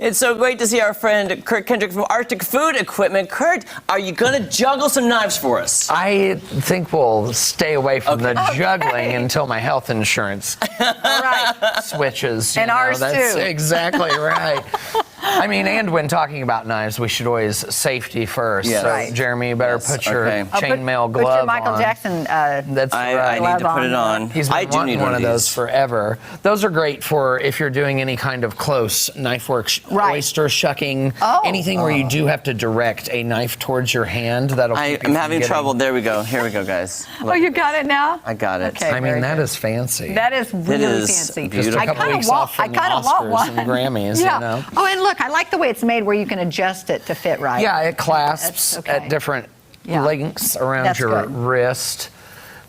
It's so great to see our friend Kurt Kendrick from Arctic Food Equipment. Kurt, are you going to juggle some knives for us? I think we'll stay away from the juggling until my health insurance switches. And ours That's too. Exactly right. I mean, and when talking about knives, we should always safety first. Yes. So, Right. Jeremy, you better put your chainmail glove Put your Michael on. Jackson That's I right. need to put it on. He's been wanting one of those forever. Those are great for if you're doing any kind of close knife work, oyster shucking, anything where you do have to direct a knife towards your hand. That'll keep you I'm having trouble. There we go. Here we go, guys. Look. Oh, you got it now? I got it. Okay, I mean, that is fancy. That is really fancy. Beautiful. I kind of want one. And Grammys, yeah. you know. Oh, and look, I like the way it's made where you can adjust it to fit right. Yeah, it clasps at different lengths around your wrist.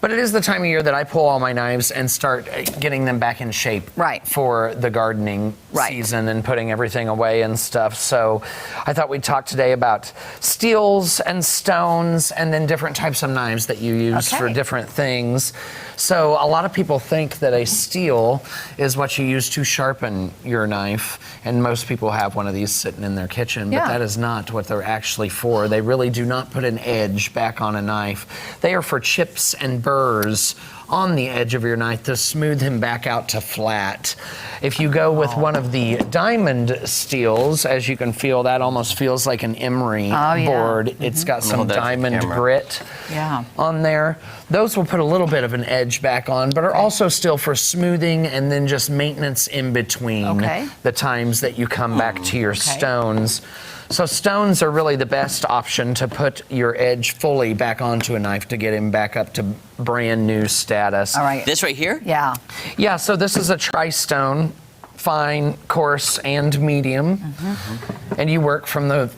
But it is the time of year that I pull all my knives and start getting them back in shape for the gardening season and putting everything away and stuff. So I thought we'd talk today about steels and stones and then different types of knives that you use for different things. So a lot of people think that a steel is what you use to sharpen your knife, and most people have one of these sitting in their kitchen, but that is not what they're actually for. They really do not put an edge back on a knife. They are for chips and burrs on the edge of your knife to smooth him back out to flat. If you go with one of the diamond steels, as you can feel, that almost feels like an emery board. It's got some diamond grit on there. Those will put a little bit of an edge back on, but are also still for smoothing and then just maintenance in between the times that you come back to your stones. So stones are really the best option to put your edge fully back onto a knife to get him back up to brand new status. All right. This right here? Yeah. Yeah, so this is a tri-stone, fine, coarse, and medium. And you work from the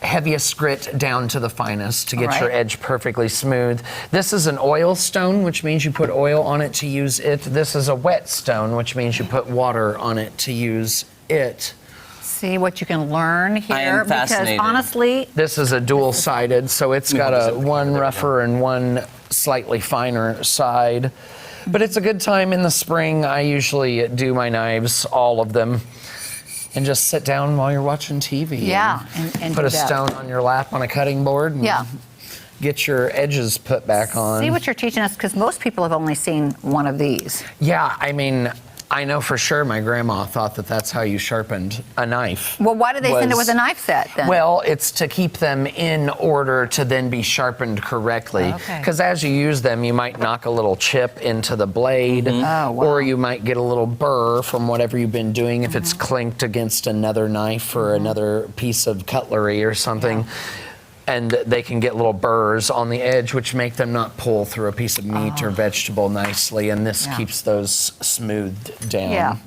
heaviest grit down to the finest to get your edge perfectly smooth. This is an oil stone, which means you put oil on it to use it. This is a wet stone, which means you put water on it to use it. See what you can learn here. I am fascinated. Because honestly, this is a dual-sided, so it's got a one rougher and one slightly finer side. But it's a good time in the spring. I usually do my knives, all of them, and just sit down while you're watching TV. Yeah, and put a stone on your lap on a cutting board. And get your edges put back on. See what you're teaching us, because most people have only seen one of these. Yeah, I mean, I know for sure my grandma thought that that's how you sharpened a knife. Well, why did they send it with a knife set then? Well, it's to keep them in order to then be sharpened correctly. Because as you use them, you might knock a little chip into the blade, or you might get a little burr from whatever you've been doing if it's clinked against another knife or another piece of cutlery or something. And they can get little burrs on the edge, which make them not pull through a piece of meat or vegetable nicely, and this keeps those smoothed down. Yeah.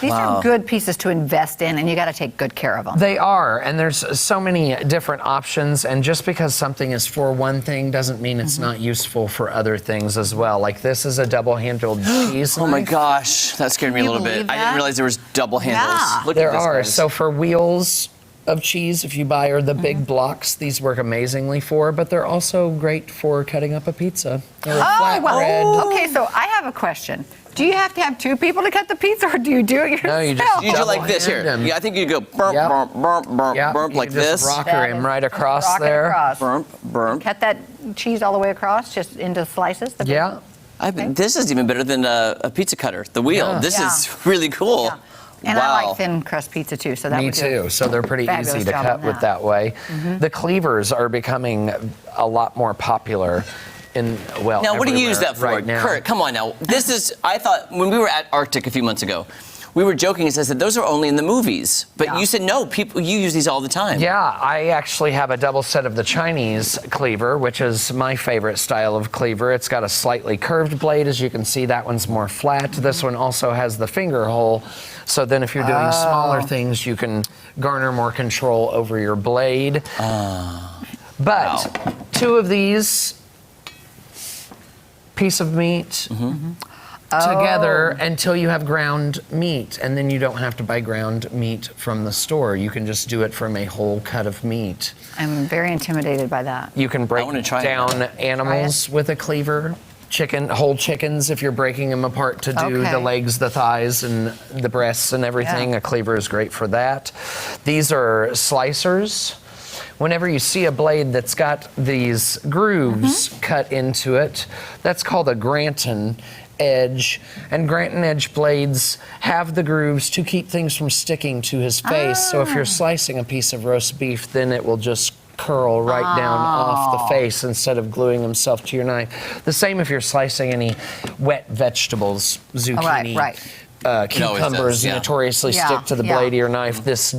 These are good pieces to invest in, and you got to take good care of them. They are, and there's so many different options, and just because something is for one thing doesn't mean it's not useful for other things as well. Like this is a double-handled cheese knife. Oh my gosh, that scared me a little bit. I didn't realize there was double handles. Look there at this, are. guys. So for wheels of cheese, if you buy the big blocks, these work amazingly for, but they're also great for cutting up a pizza or a flatbread. Okay, so I have a question. Do you have to have two people to cut the pizza, or do you do it yourself? No, you just do it like this here. Yeah, I think you go burp, burp, burp, burp, burp like this. Just rocker him right across there. Burp, burp. Cut that cheese all the way across, just into slices. This is even better than a pizza cutter. The wheel. This is really cool. Yeah. And I like thin crust pizza too, so that Me would do too. So they're pretty easy to cut with that way. The cleavers are becoming a lot more popular. Now, what do you use that for? Right now. Kurt, come on now. This is, I thought, when we were at Arctic a few months ago, we were joking and said those are only in the movies. But you said, no, you use these all the time. Yeah, I actually have a double set of the Chinese cleaver, which is my favorite style of cleaver. It's got a slightly curved blade. As you can see, that one's more flat. This one also has the finger hole. So then if you're doing smaller things, you can garner more control over your blade. But two of these piece of meat together until you have ground meat, and then you don't have to buy ground meat from the store. You can just do it from a whole cut of meat. I'm very intimidated by that. You can break down animals with a cleaver. whole chickens if you're breaking them apart to do the legs, the thighs, and the breasts and everything. A cleaver is great for that. These are slicers. Whenever you see a blade that's got these grooves cut into it, that's called a Granton edge. And Granton edge blades have the grooves to keep things from sticking to his face. So if you're slicing a piece of roast beef, then it will just curl right down off the face instead of gluing himself to your knife. The same if you're slicing any wet vegetables, zucchini, cucumbers notoriously stick to the blade of your knife. This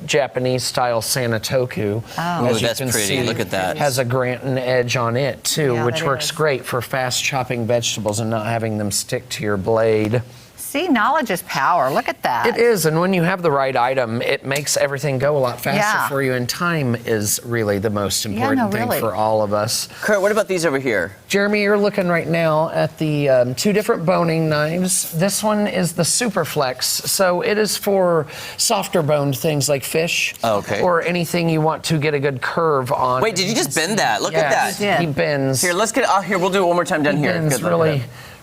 Japanese-style Santoku, as you that's can pretty. see, Look at that. has a Granton edge on it too, which works great for fast chopping vegetables and not having them stick to your blade. See, knowledge is power. Look at that. It is, and when you have the right item, it makes everything go a lot faster for you, and time is really the most important thing for all of us. Kurt, what about these over here? Jeremy, you're looking right now at the 2 different boning knives. This one is the Superflex, so it is for softer boned things like fish or anything you want to get a good curve on. Wait, did you just bend that? Look at that. He bends. Here, let's get here. We'll do it one more time down here. Bends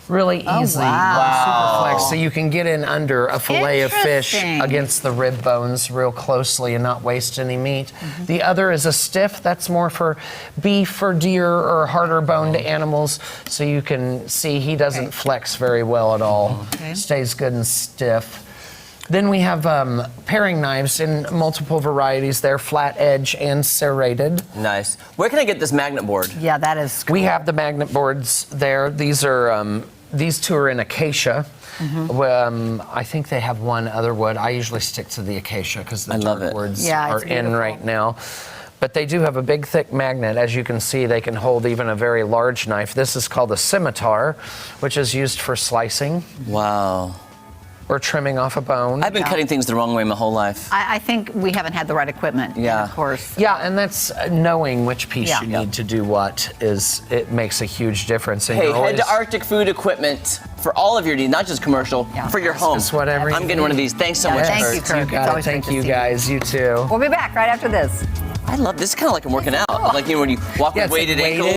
really easily. Superflex, so you can get in under a fillet of fish against the rib bones real closely and not waste any meat. The other is a stiff. That's more for beef or deer or harder boned animals. So you can see he doesn't flex very well at all. Stays good and stiff. Then we have paring knives in multiple varieties. They're flat edge and serrated. Nice. Where can I get this magnet board? Yeah, that is cool. We have the magnet boards there. These are these 2 are in acacia. I think they have one other wood. I usually stick to the acacia because the dark woods are in right now. But they do have a big, thick magnet. As you can see, they can hold even a very large knife. This is called a scimitar, which is used for slicing. Wow. Or trimming off a bone. I've been cutting things the wrong way my whole life. I think we haven't had the right equipment. Yeah. Of course. Yeah, and that's knowing which piece you need to do what it makes a huge difference. And hey, head to Arctic Food Equipment for all of your needs, not just commercial, for your home. Just whatever I'm getting one of these. Thanks so much, Thank Kurt. you, Kurt. You got it. Thank you, guys. You too. We'll be back right after this. I love this. Kind of like I'm working out. Like when you walk with weighted ankles.